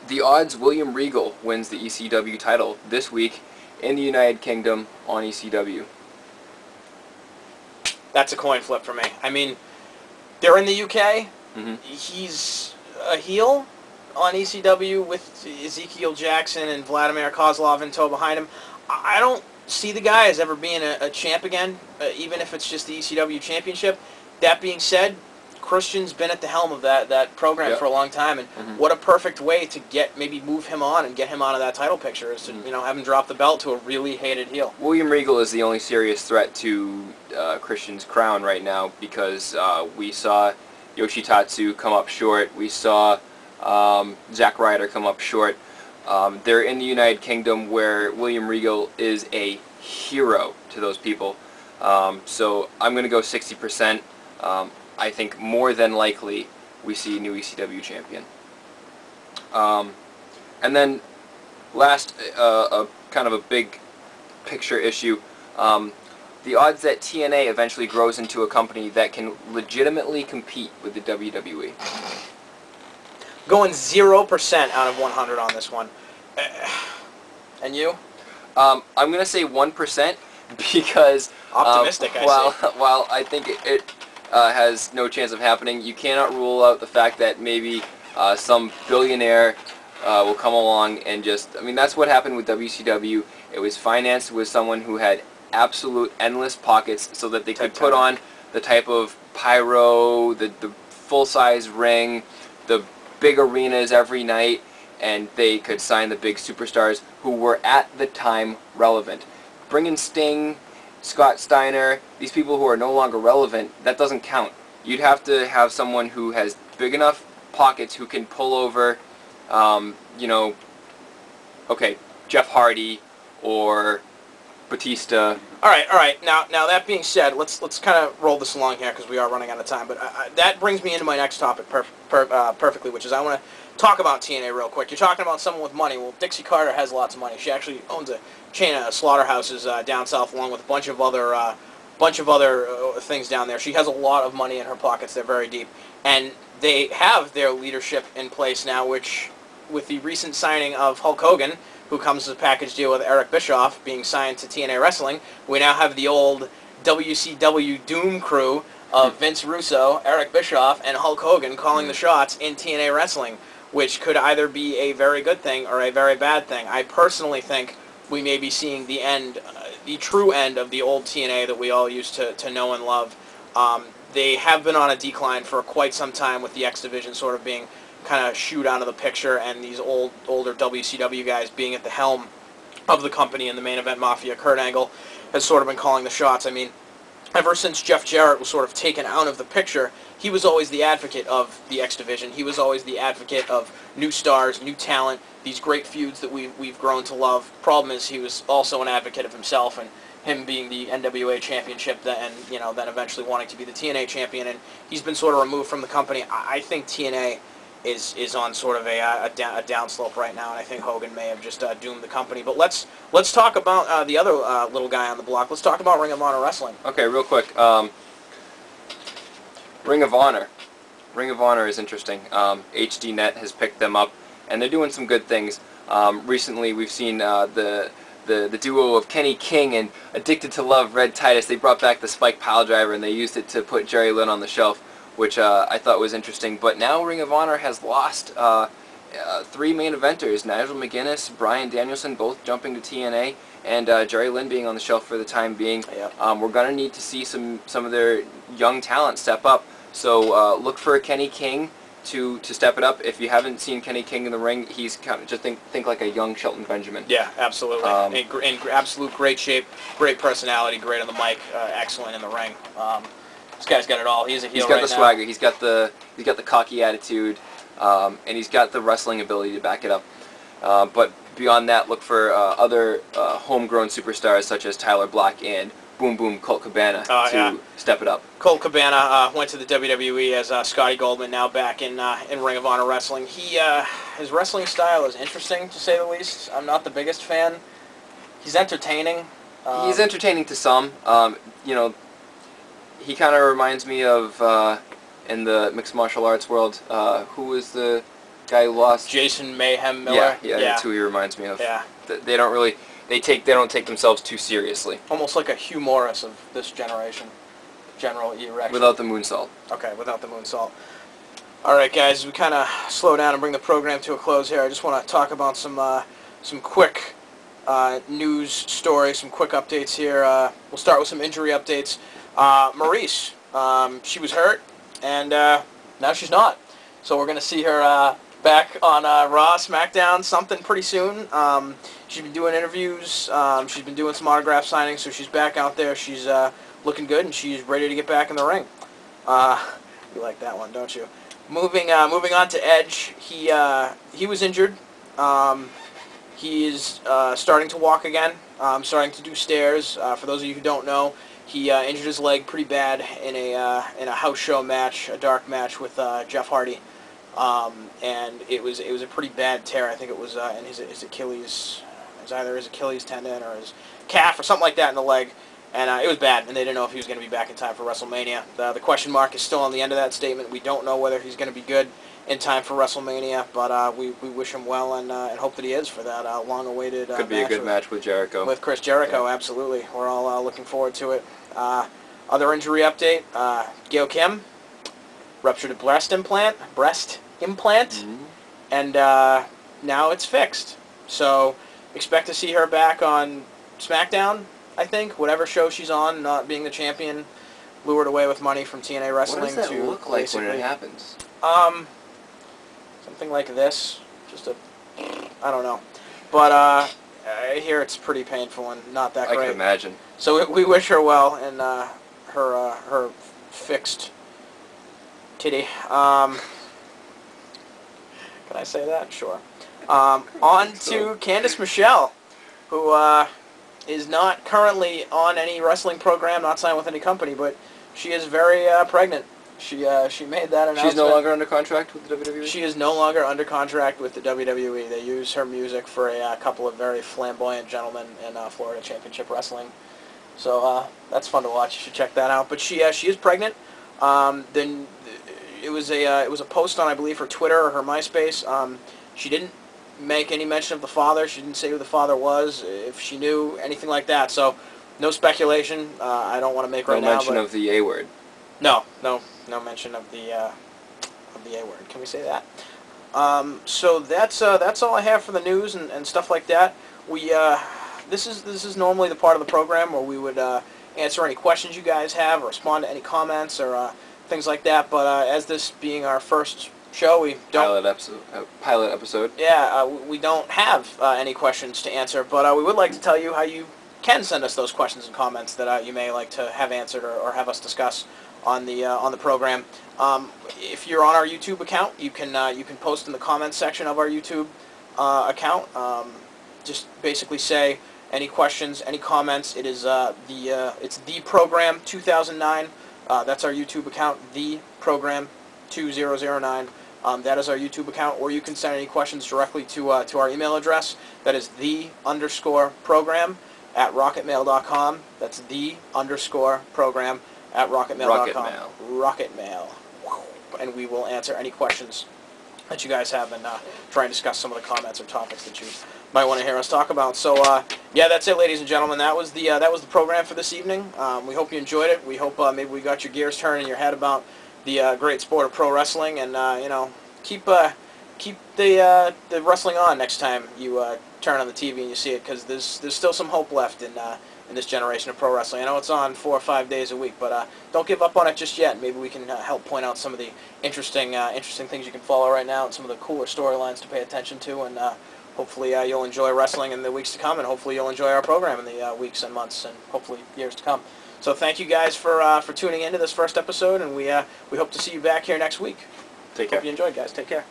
The odds William Regal wins the ECW title this week in the United Kingdom on ECW. That's a coin flip for me. I mean, they're in the UK. Mm-hmm. He's a heel on ECW with Ezekiel Jackson and Vladimir Kozlov in tow behind him. I don't see the guy as ever being a champ again, even if it's just the ECW championship. That being said, Christian's been at the helm of that program for a long time, and what a perfect way to maybe move him on and get him out of that title picture is to have him drop the belt to a really hated heel. William Regal is the only serious threat to Christian's crown right now, because we saw Yoshitatsu come up short. We saw Zack Ryder come up short. They're in the United Kingdom, where William Regal is a hero to those people. So I'm going to go 60%. I think more than likely we see a new ECW champion. And then last, kind of a big picture issue, the odds that TNA eventually grows into a company that can legitimately compete with the WWE. Going 0% out of 100 on this one. And you? I'm going to say 1% because... Optimistic, I see. While I think it has no chance of happening, you cannot rule out the fact that maybe some billionaire will come along and just... I mean, that's what happened with WCW. It was financed with someone who had absolute endless pockets so that they could put on the type of pyro, the full-size ring, the big arenas every night, and they could sign the big superstars who were at the time relevant. Bring in Sting, Scott Steiner, these people who are no longer relevant, that doesn't count. You'd have to have someone who has big enough pockets who can pull over, okay, Jeff Hardy or Batista. All right. Now that being said, let's kind of roll this along here because we are running out of time. But that brings me into my next topic perfectly, which is I want to talk about TNA real quick. You're talking about someone with money. Well, Dixie Carter has lots of money. She actually owns a chain of slaughterhouses down south, along with a bunch of other things down there. She has a lot of money in her pockets. They're very deep, and they have their leadership in place now, which, with the recent signing of Hulk Hogan, who comes as a package deal with Eric Bischoff being signed to TNA Wrestling, we now have the old WCW Doom crew of Vince Russo, Eric Bischoff, and Hulk Hogan calling the shots in TNA Wrestling, which could either be a very good thing or a very bad thing. I personally think we may be seeing the end, the true end of the old TNA that we all used to know and love. They have been on a decline for quite some time, with the X Division sort of being kind of shooed out of the picture, and these older WCW guys being at the helm of the company in the Main Event Mafia. Kurt Angle has sort of been calling the shots. I mean, ever since Jeff Jarrett was sort of taken out of the picture, he was always the advocate of the X Division. He was always the advocate of new stars, new talent, these great feuds that we've grown to love. Problem is, he was also an advocate of himself, and him being the NWA championship, and then eventually wanting to be the TNA champion, and he's been sort of removed from the company. I think TNA is on sort of a downslope right now, and I think Hogan may have just doomed the company. But let's talk about the other little guy on the block. Let's talk about Ring of Honor Wrestling. Okay, real quick. Ring of Honor. Ring of Honor is interesting. HDNet has picked them up, and they're doing some good things. Recently, we've seen the duo of Kenny King and Addicted to Love, Red Titus. They brought back the Spike Piledriver, and they used it to put Jerry Lynn on the shelf, which I thought was interesting. But now Ring of Honor has lost 3 main eventers: Nigel McGuinness, Bryan Danielson, both jumping to TNA, and Jerry Lynn being on the shelf for the time being. We're going to need to see some of their young talent step up. So look for Kenny King to step it up. If you haven't seen Kenny King in the ring, he's kind of just think like a young Shelton Benjamin. Yeah, absolutely. In absolute great shape, great personality, great on the mic, excellent in the ring. This guy's got it all. He's a heel. He's got the swagger. He's got the cocky attitude, and he's got the wrestling ability to back it up. But beyond that, look for other homegrown superstars such as Tyler Black and Boom Boom Colt Cabana to step it up. Colt Cabana went to the WWE as Scotty Goldman, now back in Ring of Honor Wrestling. His wrestling style is interesting, to say the least. I'm not the biggest fan. He's entertaining. He's entertaining to some. He kind of reminds me of, in the mixed martial arts world, who was the guy who lost. Jason Mayhem Miller. Yeah, that's who he reminds me of. Yeah. They don't really, they don't take themselves too seriously. Almost like a Hugh Morris of this generation. General erection. Without the moonsault. Okay, without the moonsault. All right, guys, as we kind of slow down and bring the program to a close here, I just want to talk about some quick news stories, some quick updates here. We'll start with some injury updates. Maurice, she was hurt, and now she's not. So we're going to see her back on Raw, SmackDown, something pretty soon. She's been doing interviews. She's been doing some autograph signings, so she's back out there. She's looking good, and she's ready to get back in the ring. You like that one, don't you? Moving on to Edge. He was injured. He is starting to walk again. Starting to do stairs. For those of you who don't know, he injured his leg pretty bad in a house show match, a dark match with Jeff Hardy, and it was a pretty bad tear. I think it was in his Achilles. It was either his Achilles tendon or his calf or something like that in the leg. And it was bad, and they didn't know if he was going to be back in time for WrestleMania. The question mark is still on the end of that statement. We don't know whether he's going to be good in time for WrestleMania, but we wish him well and hope that he is for that long-awaited Could be a good match with Jericho. With Chris Jericho, yeah. Absolutely. We're all looking forward to it. Other injury update, Gail Kim ruptured a breast implant, and now it's fixed. So expect to see her back on SmackDown, I think, whatever show she's on, not being the champion, lured away with money from TNA Wrestling. What does that look like when it happens? Something like this. Just I don't know. But I hear it's pretty painful and not that great. I can imagine. So we wish her well and her fixed titty. Can I say that? Sure. On to Candice Michelle, who is not currently on any wrestling program, not signed with any company, but she is very pregnant. She made that announcement. She's no longer under contract with the WWE? She is no longer under contract with the WWE. They use her music for a couple of very flamboyant gentlemen in Florida Championship Wrestling. So that's fun to watch. You should check that out. But she is pregnant. Then it was a post on, I believe, her Twitter or her MySpace. She didn't make any mention of the father. She didn't say who the father was, if she knew, anything like that. So no speculation. I don't want to make right now. No mention of the A word. No mention of the A word. Can we say that? So that's all I have for the news and stuff like that. This is normally the part of the program where we would answer any questions you guys have or respond to any comments or things like that. But as this being our first show, we don't pilot episode. Yeah, we don't have any questions to answer, but we would like to tell you how you can send us those questions and comments that you may like to have answered or have us discuss on the program. If you're on our YouTube account, you can post in the comments section of our YouTube account. Just basically say any questions, any comments. It is it's the program 2009. That's our YouTube account, the program 2009. That is our YouTube account, or you can send any questions directly to our email address. That is the_program@rocketmail.com. That's the_program@rocketmail.com. Rocket Mail. And we will answer any questions that you guys have and try and discuss some of the comments or topics that you might want to hear us talk about. So yeah, that's it, ladies and gentlemen. That was the program for this evening. We hope you enjoyed it. We hope maybe we got your gears turned in your head about the great sport of pro wrestling, and keep the wrestling on next time you turn on the TV and you see it, because there's still some hope left in this generation of pro wrestling. I know it's on 4 or 5 days a week, but don't give up on it just yet. Maybe we can help point out some of the interesting things you can follow right now and some of the cooler storylines to pay attention to, and hopefully you'll enjoy wrestling in the weeks to come, and hopefully you'll enjoy our program in the weeks and months and hopefully years to come. So thank you guys for tuning into this first episode, and we hope to see you back here next week. Take care. Hope you enjoyed, guys. Take care.